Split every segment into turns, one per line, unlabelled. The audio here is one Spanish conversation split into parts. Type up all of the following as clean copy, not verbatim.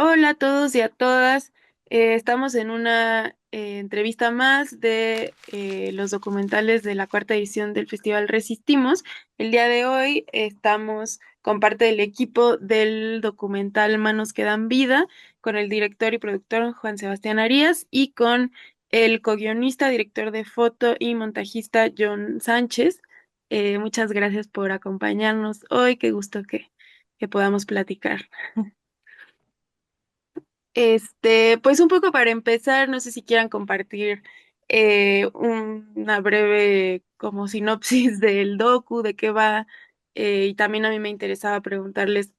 Hola a todos y a todas. Estamos en una entrevista más de los documentales de la cuarta edición del Festival Resistimos. El día de hoy estamos con parte del equipo del documental Manos que dan vida, con el director y productor Juan Sebastián Arias y con el co-guionista, director de foto y montajista John Sánchez. Muchas gracias por acompañarnos hoy. Qué gusto que podamos platicar. Pues un poco para empezar, no sé si quieran compartir una breve como sinopsis del docu, de qué va, y también a mí me interesaba preguntarles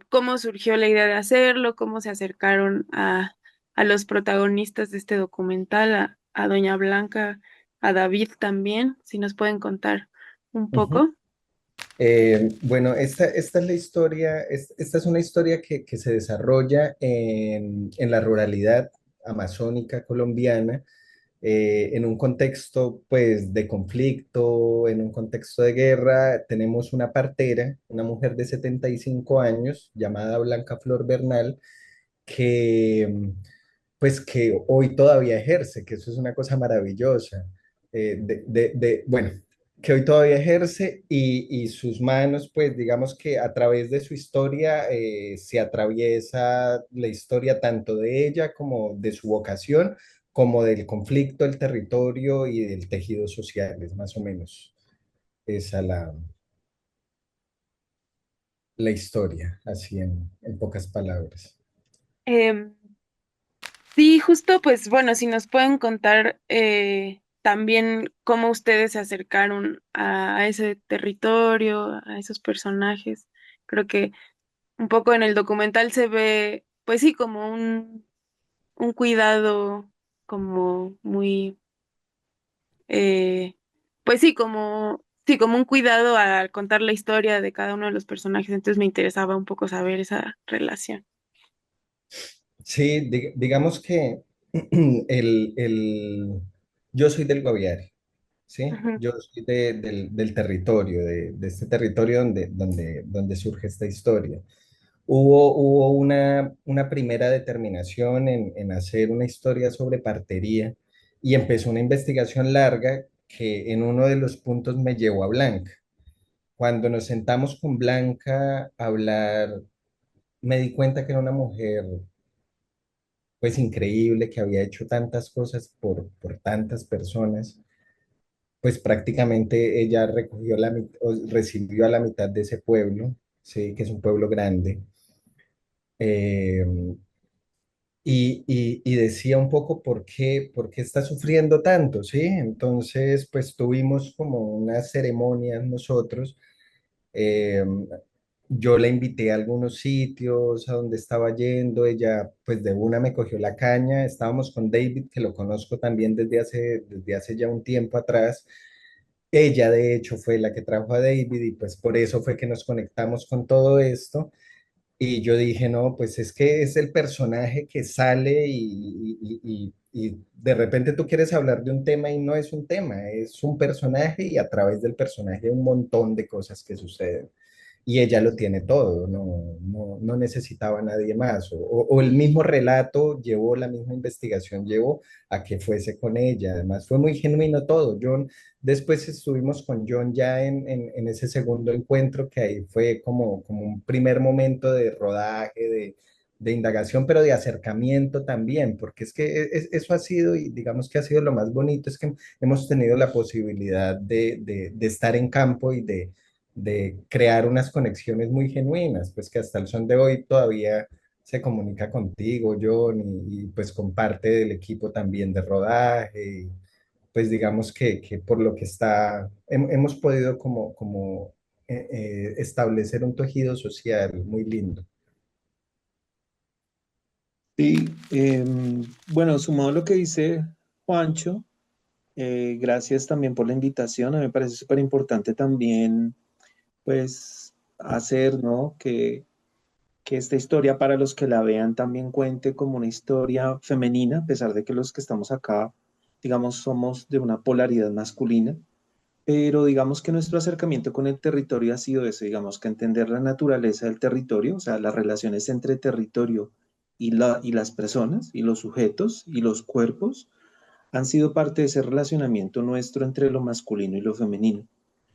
cómo surgió la idea de hacerlo, cómo se acercaron a los protagonistas de este documental, a Doña Blanca, a David también, si nos pueden contar un
Ujú.
poco.
Bueno, esta es la historia, esta es una historia que se desarrolla en la ruralidad amazónica colombiana, en un contexto pues de conflicto, en un contexto de guerra. Tenemos una partera, una mujer de 75 años llamada Blanca Flor Bernal, que pues que hoy todavía ejerce, que eso es una cosa maravillosa. Bueno, que hoy todavía ejerce y sus manos, pues digamos que a través de su historia se atraviesa la historia tanto de ella como de su vocación, como del conflicto, el territorio y del tejido social, es más o menos esa la historia, así en pocas palabras.
Em, Sí, justo, pues bueno, si nos pueden contar también cómo ustedes se acercaron a ese territorio, a esos personajes. Creo que un poco en el documental se ve, pues sí, como un cuidado como muy, eh, pues sí, como un cuidado al contar la historia de cada uno de los personajes. Entonces me interesaba un poco saber esa relación.
Sí, digamos que yo soy del Guaviare, ¿sí?
Ujú.
Yo soy del territorio, de este territorio donde surge esta historia. Hubo una primera determinación en hacer una historia sobre partería y empezó una investigación larga que en uno de los puntos me llevó a Blanca. Cuando nos sentamos con Blanca a hablar, me di cuenta que era una mujer pues increíble, que había hecho tantas cosas por tantas personas. Pues prácticamente ella recogió o recibió a la mitad de ese pueblo, sí, que es un pueblo grande. Eh, y decía un poco por qué está sufriendo tanto, ¿sí? Entonces, pues tuvimos como unas ceremonias nosotros. eh, yo la invité a algunos sitios a donde estaba yendo, ella pues de una me cogió la caña. Estábamos con David, que lo conozco también desde hace ya un tiempo atrás. Ella de hecho fue la que trajo a David y pues por eso fue que nos conectamos con todo esto. Y yo dije, no, pues es que es el personaje que sale y de repente tú quieres hablar de un tema y no es un tema, es un personaje y a través del personaje un montón de cosas que suceden. Y ella lo tiene todo, no necesitaba a nadie más. O el mismo relato llevó, la misma investigación llevó a que fuese con ella. Además, fue muy genuino todo. John, después estuvimos con John ya en ese segundo encuentro, que ahí fue como un primer momento de rodaje, de indagación, pero de acercamiento también, porque es que eso ha sido, y digamos que ha sido lo más bonito, es que hemos tenido la posibilidad de estar en campo y de crear unas conexiones muy genuinas, pues que hasta el son de hoy todavía se comunica contigo, John, pues con parte del equipo también de rodaje. Y pues digamos que por lo que hemos podido como establecer un tejido social muy lindo.
Sí, bueno, sumado a lo que dice Juancho, gracias también por la invitación. A mí me parece súper importante también, pues, hacer, ¿no? Que esta historia para los que la vean también cuente como una historia femenina, a pesar de que los que estamos acá, digamos, somos de una polaridad masculina. pero digamos que nuestro acercamiento con el territorio ha sido eso, digamos que entender la naturaleza del territorio, o sea, las relaciones entre territorio y las personas, y los sujetos, y los cuerpos, han sido parte de ese relacionamiento nuestro entre lo masculino y lo femenino.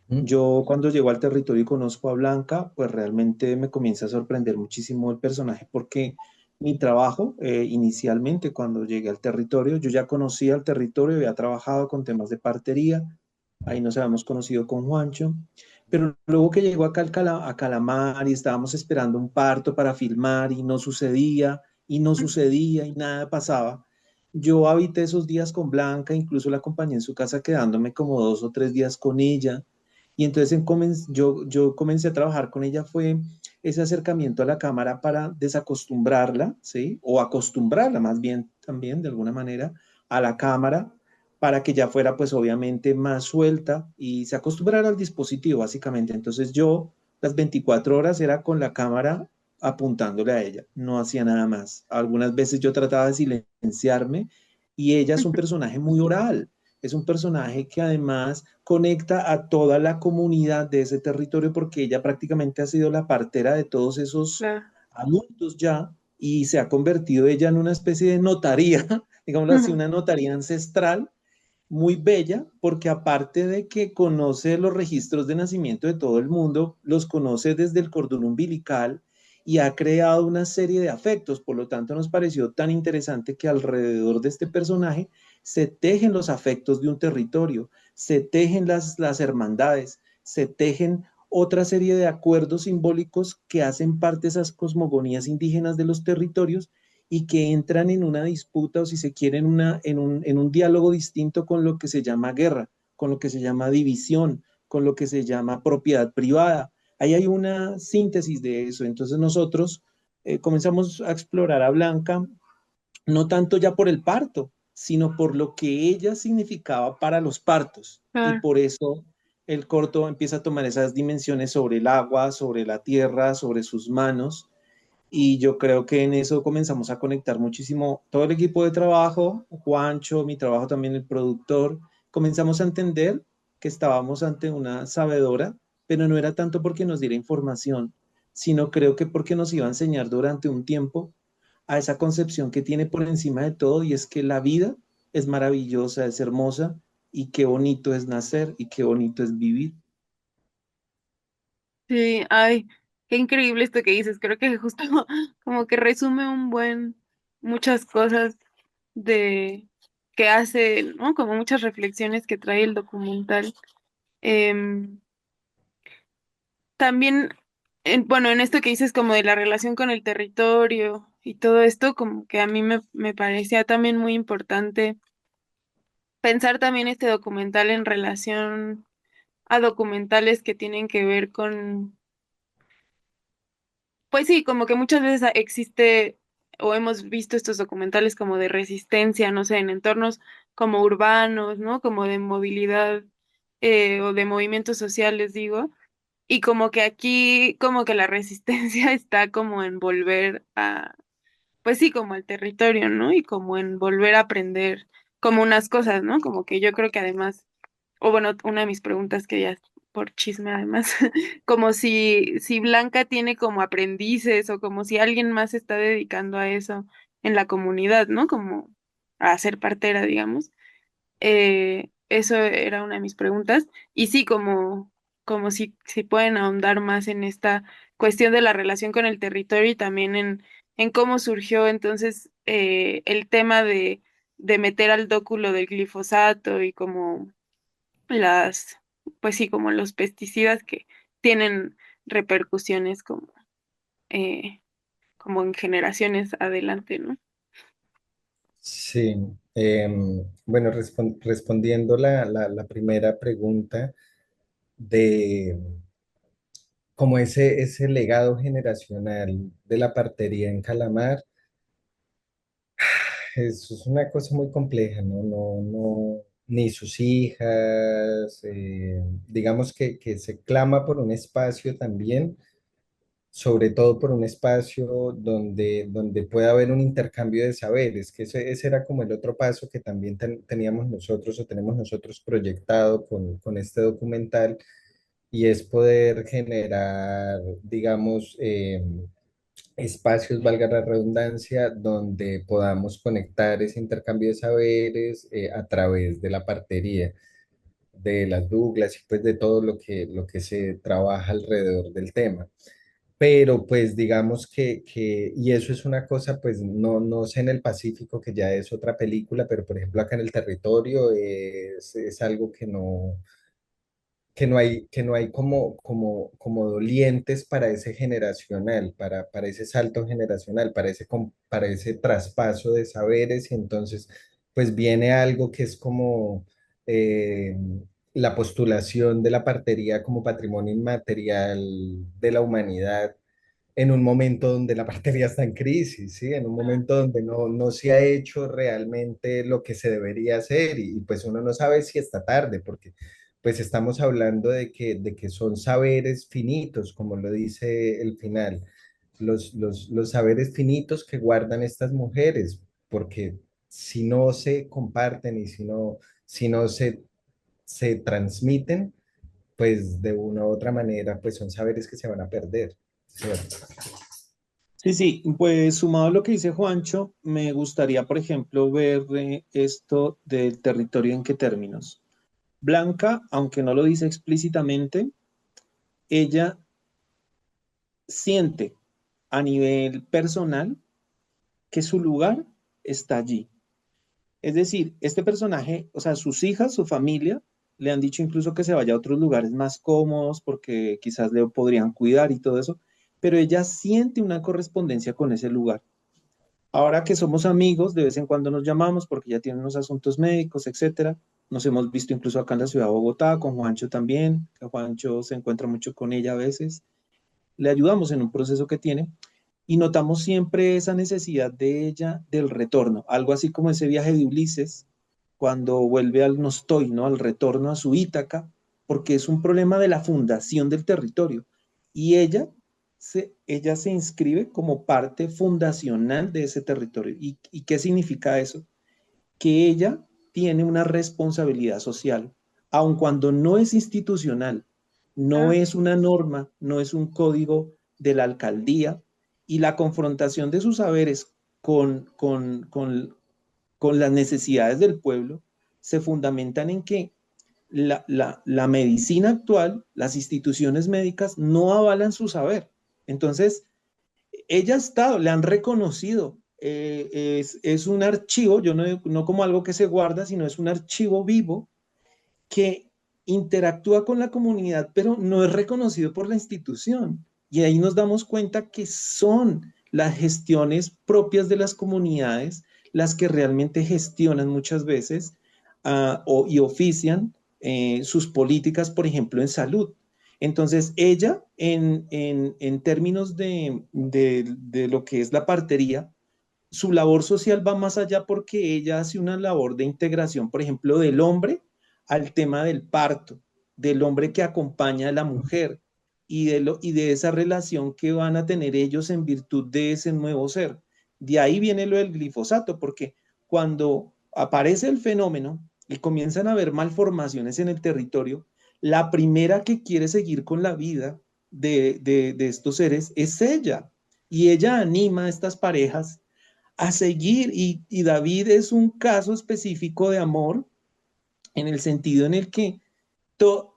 ¿Mm?
Yo cuando llego al territorio y conozco a Blanca, pues realmente me comienza a sorprender muchísimo el personaje porque mi trabajo, inicialmente cuando llegué al territorio, yo ya conocía el territorio, había trabajado con temas de partería, ahí nos habíamos conocido con Juancho, pero luego que llegó acá a Calamar y estábamos esperando un parto para filmar y no sucedía y nada pasaba. Yo habité esos días con Blanca, incluso la acompañé en su casa quedándome como 2 o 3 días con ella. Y entonces yo comencé a trabajar con ella, fue ese acercamiento a la cámara para desacostumbrarla, ¿sí? O acostumbrarla más bien también, de alguna manera, a la cámara, para que ya fuera pues obviamente más suelta y se acostumbrara al dispositivo, básicamente. Entonces yo las 24 horas era con la cámara apuntándole a ella, no hacía nada más. Algunas veces yo trataba de silenciarme y ella es un personaje muy oral, es un personaje que además conecta a toda la comunidad de ese territorio porque ella prácticamente ha sido la partera de todos esos
Claro.
adultos ya y se ha convertido ella en una especie de notaría, digámoslo así, una notaría ancestral muy bella porque aparte de que conoce los registros de nacimiento de todo el mundo, los conoce desde el cordón umbilical y ha creado una serie de afectos. Por lo tanto, nos pareció tan interesante que alrededor de este personaje se tejen los afectos de un territorio, se tejen las hermandades, se tejen otra serie de acuerdos simbólicos que hacen parte de esas cosmogonías indígenas de los territorios y que entran en una disputa o si se quiere en un diálogo distinto con lo que se llama guerra, con lo que se llama división, con lo que se llama propiedad privada. Ahí hay una síntesis de eso. Entonces nosotros comenzamos a explorar a Blanca, no tanto ya por el parto, sino por lo que ella significaba para los partos. Y
Claro.
por eso el corto empieza a tomar esas dimensiones sobre el agua, sobre la tierra, sobre sus manos y yo creo que en eso comenzamos a conectar muchísimo todo el equipo de trabajo, Juancho, mi trabajo también, el productor, comenzamos a entender que estábamos ante una sabedora, pero no era tanto porque nos diera información, sino creo que porque nos iba a enseñar durante un tiempo a esa concepción que tiene por encima de todo y es que la vida es maravillosa, es hermosa y qué bonito es nacer y qué bonito es vivir.
Sí, ay, qué increíble esto que dices. Creo que justo como que resume un buen muchas cosas de que hace, ¿no? Como muchas reflexiones que trae el documental. Em, También, bueno, en esto que dices como de la relación con el territorio y todo esto, como que a mí me parecía también muy importante pensar también este documental en relación a documentales que tienen que ver con, pues sí, como que muchas veces existe o hemos visto estos documentales como de resistencia, no sé, en entornos como urbanos, ¿no? Como de movilidad o de movimientos sociales, digo. Y como que aquí, como que la resistencia está como en volver a, pues sí, como al territorio, ¿no? Y como en volver a aprender como unas cosas, ¿no? Como que yo creo que además, o bueno, una de mis preguntas que ya por chisme además, como si Blanca tiene como aprendices o como si alguien más se está dedicando a eso en la comunidad, ¿no? Como a ser partera, digamos. Eso era una de mis preguntas. Y sí, como si pueden ahondar más en esta cuestión de la relación con el territorio y también en cómo surgió entonces el tema de meter al dóculo del glifosato y como las, pues sí, como los pesticidas que tienen repercusiones eh, como en generaciones adelante, ¿no?
Sí, bueno, respondiendo la primera pregunta de como ese legado generacional de la partería en Calamar, eso es una cosa muy compleja, ¿no? Ni sus hijas, digamos que se clama por un espacio también sobre todo por un espacio donde pueda haber un intercambio de saberes, que ese era como el otro paso que también teníamos nosotros o tenemos nosotros proyectado con este documental, y es poder generar, digamos, espacios, valga la redundancia, donde podamos conectar ese intercambio de saberes a través de la partería, de las Douglas y pues de todo lo que se trabaja alrededor del tema. Pero pues digamos y eso es una cosa, pues no sé en el Pacífico, que ya es otra película, pero por ejemplo acá en el territorio es algo que no hay como dolientes para ese generacional, para ese salto generacional, para ese traspaso de saberes, y entonces pues viene algo que es como eh, la postulación de la partería como patrimonio inmaterial de la humanidad en un momento donde la partería está en crisis, ¿sí? En un momento donde no se ha hecho realmente lo que se debería hacer, y pues uno no sabe si está tarde, porque pues estamos hablando de que son saberes finitos, como lo dice el final, los saberes finitos que guardan estas mujeres, porque si no se comparten y si no se transmiten, pues de una u otra manera, pues son saberes que se van a perder, ¿cierto?
Sí, sí, pues sumado a lo que dice Juancho, me gustaría, por ejemplo, ver esto del territorio en qué términos. Blanca, aunque no lo dice explícitamente, ella siente a nivel personal que su lugar está allí. Es decir, este personaje, o sea, sus hijas, su familia, le han dicho incluso que se vaya a otros lugares más cómodos porque quizás le podrían cuidar y todo eso, pero ella siente una correspondencia con ese lugar. Ahora que somos amigos, de vez en cuando nos llamamos porque ya tiene unos asuntos médicos, etcétera. Nos hemos visto incluso acá en la ciudad de Bogotá, con Juancho también, que Juancho se encuentra mucho con ella a veces. Le ayudamos en un proceso que tiene y notamos siempre esa necesidad de ella del retorno, algo así como ese viaje de Ulises cuando vuelve al Nostoi, ¿no? Al retorno a su Ítaca, porque es un problema de la fundación del territorio. Y ella se inscribe como parte fundacional de ese territorio. ¿Y qué significa eso? Que ella tiene una responsabilidad social, aun cuando no es institucional, no
Ah,
es una norma, no es un código de la alcaldía, y la confrontación de sus saberes con las necesidades del pueblo se fundamentan en que la medicina actual, las instituciones médicas no avalan su saber. Entonces, ella ha estado, le han reconocido, es un archivo, yo no como algo que se guarda, sino es un archivo vivo que interactúa con la comunidad, pero no es reconocido por la institución. Y ahí nos damos cuenta que son las gestiones propias de las comunidades las que realmente gestionan muchas veces y ofician sus políticas, por ejemplo, en salud. Entonces, ella, en términos de lo que es la partería, su labor social va más allá porque ella hace una labor de integración, por ejemplo, del hombre al tema del parto, del hombre que acompaña a la mujer y de esa relación que van a tener ellos en virtud de ese nuevo ser. De ahí viene lo del glifosato, porque cuando aparece el fenómeno y comienzan a haber malformaciones en el territorio, la primera que quiere seguir con la vida de estos seres es ella. Y ella anima a estas parejas a seguir. Y David es un caso específico de amor en el sentido en el que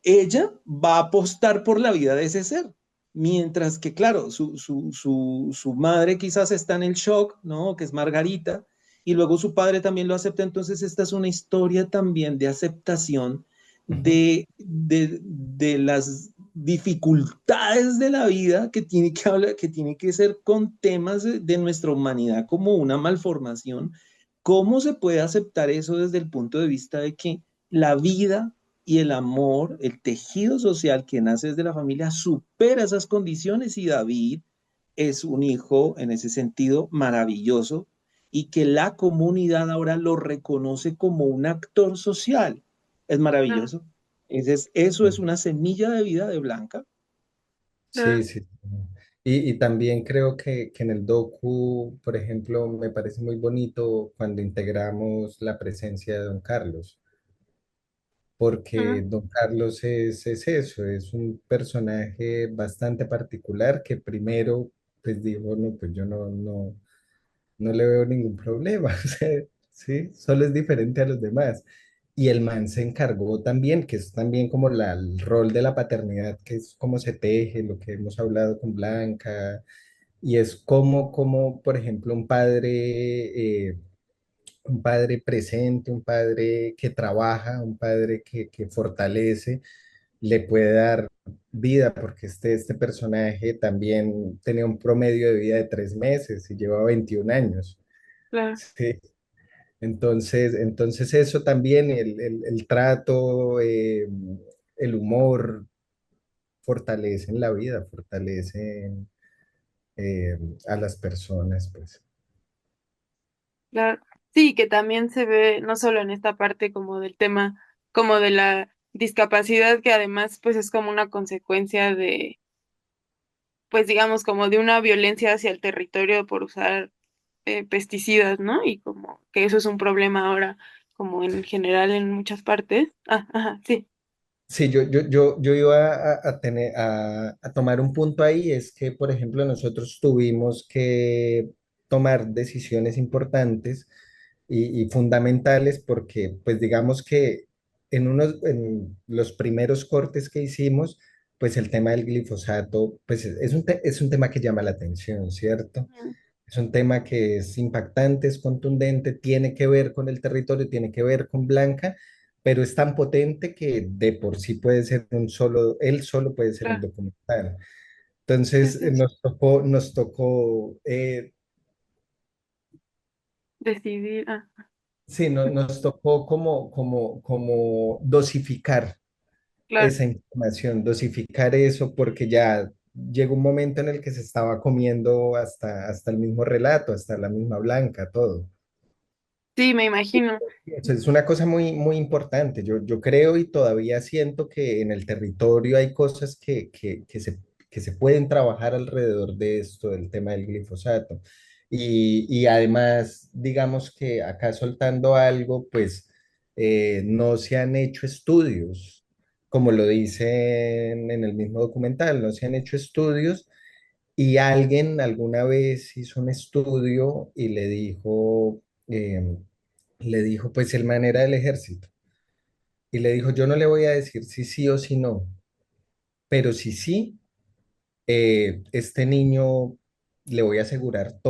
ella va a apostar por la vida de ese ser. Mientras que, claro, su madre quizás está en el shock, ¿no? Que es Margarita, y luego su padre también lo acepta. Entonces, esta es una historia también de aceptación
Ujú.
de las dificultades de la vida que tiene que hablar, que tiene que ser con temas de nuestra humanidad como una malformación. ¿Cómo se puede aceptar eso desde el punto de vista de que la vida y el amor, el tejido social que nace desde la familia supera esas condiciones? Y David es un hijo en ese sentido maravilloso y que la comunidad ahora lo reconoce como un actor social. Es
ah,
maravilloso. Eso es
Sí,
una semilla de vida de Blanca.
ah,
sí, sí. Y también creo que en el docu, por ejemplo, me parece muy bonito cuando integramos la presencia de Don Carlos, porque
Ujú,
Don Carlos es eso, es un personaje bastante particular que primero, pues dijo, no, pues yo no le veo ningún problema, o sea, sí, solo es diferente a los demás. Y el man se encargó también, que es también como el rol de la paternidad, que es cómo se teje, lo que hemos hablado con Blanca, y es como por ejemplo, un padre presente, un padre que trabaja, un padre que fortalece, le puede dar vida, porque este personaje también tenía un promedio de vida de 3 meses y lleva 21 años.
claro,
Sí. Entonces eso también, el trato, el humor, fortalecen la vida, fortalecen eh, a las personas, pues.
claro. Sí, que también se ve no solo en esta parte como del tema, como de la discapacidad, que además pues es como una consecuencia de, pues digamos, como de una violencia hacia el territorio por usar pesticidas, ¿no? Y como que eso es un problema ahora, como en general en muchas partes. Ah, ajá, sí.
Sí, yo iba a tomar un punto ahí, es que, por ejemplo, nosotros tuvimos que tomar decisiones importantes y fundamentales porque, pues digamos que en los primeros cortes que hicimos, pues el tema del glifosato, pues es un tema que llama la atención, ¿cierto?
Ujú,
Es un tema que es impactante, es contundente, tiene que ver con el territorio, tiene que ver con Blanca, pero es tan potente que de por sí puede ser él solo puede ser un
claro,
documental.
sí,
Entonces
sí, sí.
nos tocó,
Decidir, ah,
sí, nos tocó como dosificar
claro.
esa información, dosificar eso, porque ya llegó un momento en el que se estaba comiendo hasta el mismo relato, hasta la misma Blanca, todo.
Sí, me imagino.
Eso es una cosa muy importante. Yo creo y todavía siento que en el territorio hay cosas que se pueden trabajar alrededor de esto, del tema del glifosato. Y además, digamos que acá soltando algo, pues no se han hecho estudios, como lo dicen en el mismo documental, no se han hecho estudios y alguien alguna vez hizo un estudio y le dijo, pues el man era del ejército. Y le dijo, yo no le voy a decir si sí o si no, pero si sí, este niño le voy a asegurar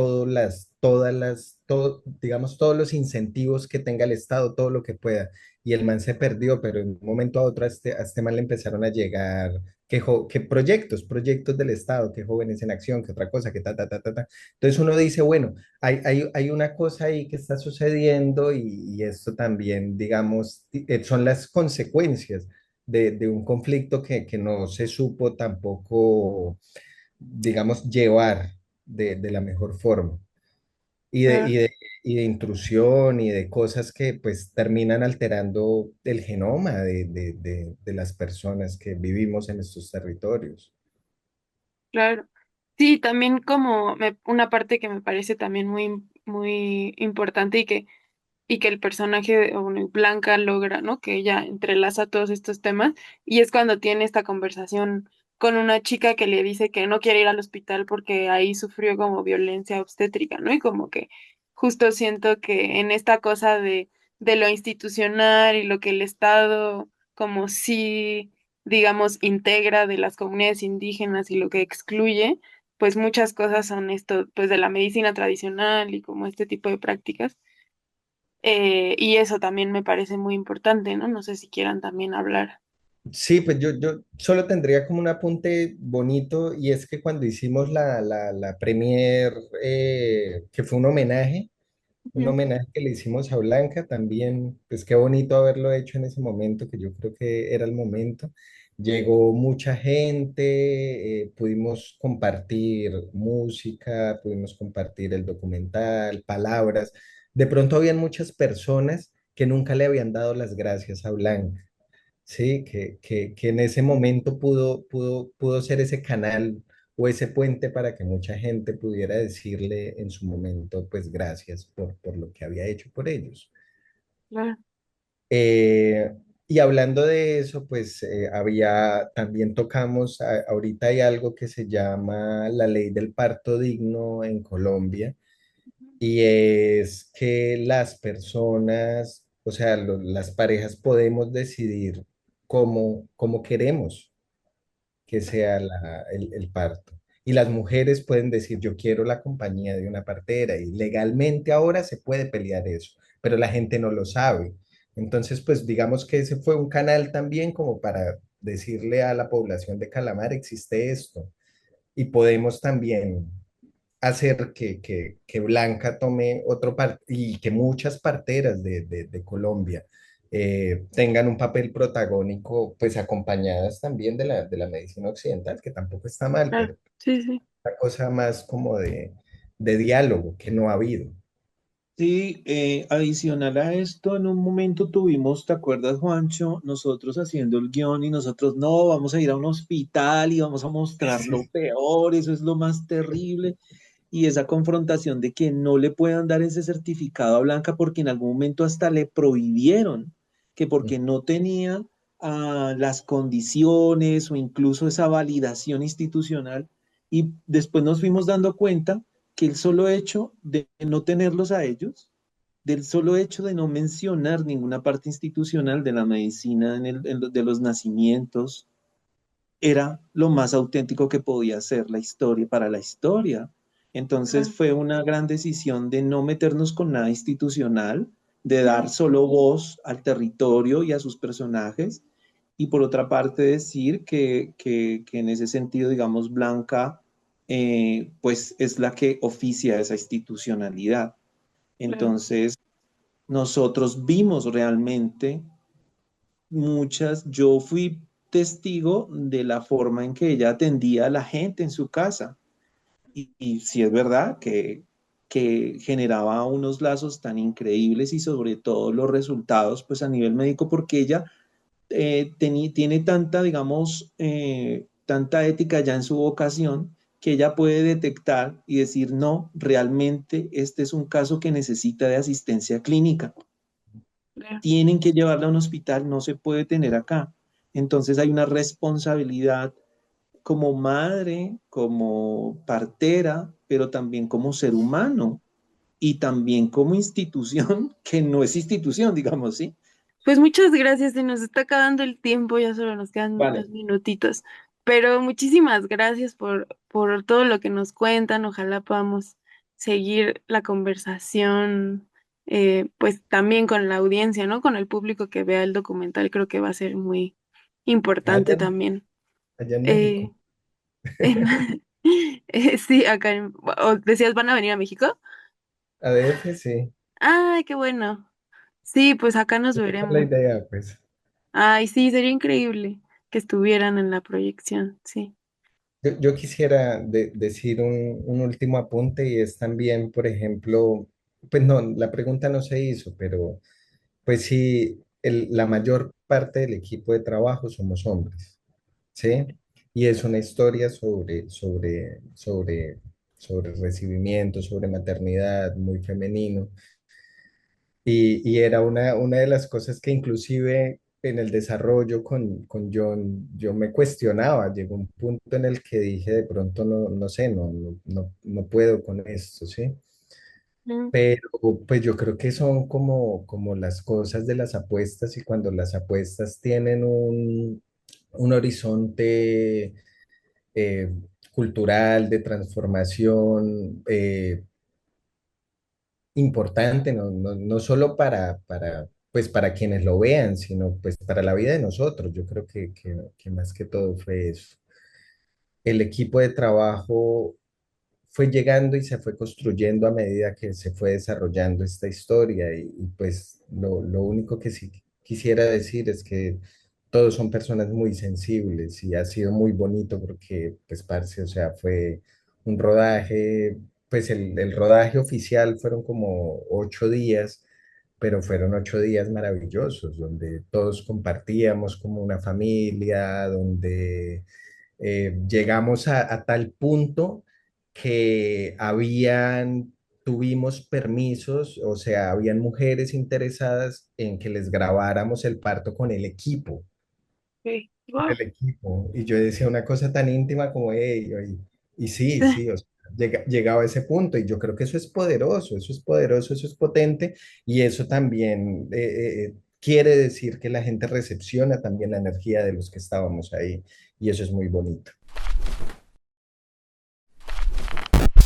digamos, todos los incentivos que tenga el Estado, todo lo que pueda. Y el man se perdió, pero en un momento a otro a este man le empezaron a llegar que proyectos del Estado, que jóvenes en acción, que otra cosa, que ta, ta, ta, ta, ta. Entonces uno dice, bueno, hay una cosa ahí que está sucediendo y esto también, digamos, son las consecuencias de un conflicto que no se supo tampoco digamos, llevar de la mejor forma y de, y
Claro,
de, y de intrusión y de cosas que pues terminan alterando el genoma de las personas que vivimos en estos territorios.
claro. Sí, también como una parte que me parece también muy importante y que el personaje de bueno, Blanca logra, ¿no? Que ella entrelaza todos estos temas y es cuando tiene esta conversación con una chica que le dice que no quiere ir al hospital porque ahí sufrió como violencia obstétrica, ¿no? Y como que justo siento que en esta cosa de lo institucional y lo que el Estado como sí, digamos, integra de las comunidades indígenas y lo que excluye, pues muchas cosas son esto, pues de la medicina tradicional y como este tipo de prácticas y eso también me parece muy importante, ¿no? No sé si quieran también hablar.
Sí, pues yo solo tendría como un apunte bonito y es que cuando hicimos la premier, que fue un
Ujú,
homenaje que le hicimos a Blanca también, pues qué bonito haberlo hecho en ese momento, que yo creo que era el momento. Llegó mucha gente, pudimos compartir música, pudimos compartir el documental, palabras. De pronto habían muchas personas que nunca le habían dado las gracias a Blanca, ¿sí? Que en ese momento pudo ser ese canal o ese puente para que mucha gente pudiera decirle en su momento, pues gracias por lo que había hecho por ellos.
Claro.
Eh, y hablando de eso, pues también tocamos, ahorita hay algo que se llama la ley del parto digno en Colombia, y es que las personas, o sea, las parejas podemos decidir cómo queremos que sea el parto. Y las mujeres pueden decir, yo quiero la compañía de una partera, y legalmente ahora se puede pelear eso, pero la gente no lo sabe. Entonces, pues digamos que ese fue un canal también como para decirle a la población de Calamar, existe esto, y podemos también hacer que Blanca tome otro parte y que muchas parteras de Colombia tengan un papel protagónico, pues acompañadas también de la medicina occidental, que tampoco está mal,
Claro.
pero
Sí, sí.
una cosa más como de diálogo que no ha habido.
Sí, adicional a esto, en un momento tuvimos, ¿te acuerdas, Juancho? Nosotros haciendo el guión y nosotros, no, vamos a ir a un hospital y vamos a mostrar lo
Sí.
peor, eso es lo más terrible. Y esa confrontación de que no le puedan dar ese certificado a Blanca porque en algún momento hasta le prohibieron, que porque no tenía las condiciones o incluso esa validación institucional. Y después nos fuimos dando cuenta que el solo hecho de no tenerlos a ellos, del solo hecho de no mencionar ninguna parte institucional de la medicina de los nacimientos, era lo más auténtico que podía ser la historia para la historia. Entonces
Claro.
fue una gran decisión de no meternos con nada institucional, de dar solo voz al territorio y a sus personajes. Y por otra parte decir que en ese sentido, digamos, Blanca, pues es la que oficia esa institucionalidad.
Claro.
Entonces, nosotros vimos realmente yo fui testigo de la forma en que ella atendía a la gente en su casa. Y sí es verdad que generaba unos lazos tan increíbles y sobre todo los resultados, pues a nivel médico, porque ella tiene tanta, digamos, tanta ética ya en su vocación que ella puede detectar y decir, no, realmente este es un caso que necesita de asistencia clínica,
Claro.
tienen que llevarla a un hospital, no se puede tener acá. Entonces hay una responsabilidad como madre, como partera, pero también como ser humano y también como institución, que no es institución, digamos, ¿sí?
Pues muchas gracias, se nos está acabando el tiempo, ya solo nos quedan
Vale.
unos minutitos, pero muchísimas gracias por todo lo que nos cuentan, ojalá podamos seguir la conversación, pues también con la audiencia, ¿no? Con el público que vea el documental, creo que va a ser muy importante
Allá,
también.
allá en
Eh,
México.
en- sí, acá, o decías, ¿van a venir a México?
ADF, sí.
Ay, qué bueno. Sí, pues acá nos
Esa es la
veremos.
idea, pues.
Ay, sí, sería increíble que estuvieran en la proyección, sí.
Yo quisiera decir un último apunte, y es también, por ejemplo, pues no, la pregunta no se hizo, pero pues sí, la mayor parte del equipo de trabajo somos hombres, ¿sí? Y es una historia sobre recibimiento, sobre maternidad, muy femenino. Y era una de las cosas que inclusive en el desarrollo con John, yo me cuestionaba. Llegó un punto en el que dije, de pronto no sé, no puedo con esto, ¿sí?
Mm.
Pero pues yo creo que son como las cosas de las apuestas, y cuando las apuestas tienen un horizonte eh, cultural, de transformación, importante, no solo pues para quienes lo vean, sino pues para la vida de nosotros. Yo creo que más que todo fue eso. El equipo de trabajo fue llegando y se fue construyendo a medida que se fue desarrollando esta historia, y pues lo único que sí quisiera decir es que todos son personas muy sensibles, y ha sido muy bonito porque, pues, parce, o sea, fue un rodaje, pues el rodaje oficial fueron como 8 días, pero fueron 8 días maravillosos, donde todos compartíamos como una familia, donde Llegamos a tal punto que tuvimos permisos, o sea, habían mujeres interesadas en que les grabáramos el parto con el equipo,
Ok. Wow.
Y yo decía una cosa tan íntima como, hey, y sí, sí, o sea, llegaba a ese punto y yo creo que eso es poderoso, eso es poderoso, eso es potente y eso también quiere decir que la gente recepciona también la energía de los que estábamos ahí y eso es muy bonito.